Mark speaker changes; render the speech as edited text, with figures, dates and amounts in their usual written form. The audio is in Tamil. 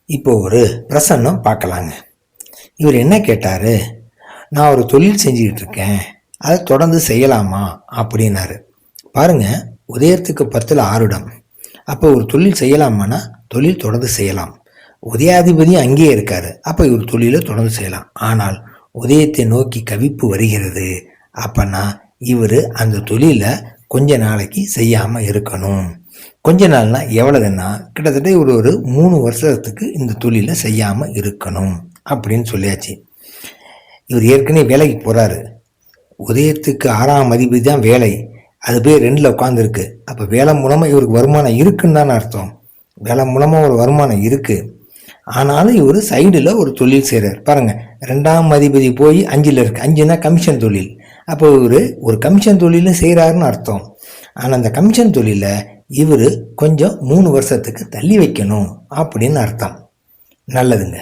Speaker 1: இப்போ ஒரு பிரசன்னம் பார்க்கலாங்க. இவர் என்ன கேட்டாரு, நான் ஒரு தொழில் செஞ்சுக்கிட்டு இருக்கேன், அதை தொடர்ந்து செய்யலாமா அப்படின்னாரு. பாருங்க, உதயத்துக்கு 10ல் ஆருடம். அப்போ ஒரு தொழில் செய்யலாமான்னா தொழில் தொடர்ந்து செய்யலாம். உதயாதிபதி அங்கேயே இருக்காரு, அப்போ இவர் தொழிலை தொடர்ந்து செய்யலாம். ஆனால் உதயத்தை நோக்கி கவிப்பு வருகிறது, அப்பன்னா இவர் அந்த தொழிலை கொஞ்ச நாளைக்கு செய்யாம இருக்கணும். கொஞ்ச நாள்னா எவ்வளவுன்னா கிட்டத்தட்ட ஒரு 3 வருஷத்துக்கு இந்த தொழிலை செய்யாம இருக்கணும் அப்படின்னு சொல்லியாச்சு. இவர் ஏற்கனவே வேலைக்கு போறாரு. உதயத்துக்கு 6ஆம் அதிபதி தான் வேலை, அது போய் 2ல் உட்காந்துருக்கு. அப்போ வேலை மூலமா இவருக்கு வருமானம் இருக்குன்னு தானே அர்த்தம். வேலை மூலமா ஒரு வருமானம் இருக்கு. ஆனாலும் இவர் சைடில் ஒரு தொழில் செய்கிறார். பாருங்க, 2ஆம் அதிபதி போய் 5ல் இருக்கு. 5னா கமிஷன் தொழில். அப்போ இவர் ஒரு கமிஷன் தொழிலும் செய்கிறாருன்னு அர்த்தம். ஆனால் அந்த கமிஷன் தொழிலை இவர் கொஞ்சம் 3 வருஷத்துக்கு தள்ளி வைக்கணும் அப்படின்னு அர்த்தம். நல்லதுங்க.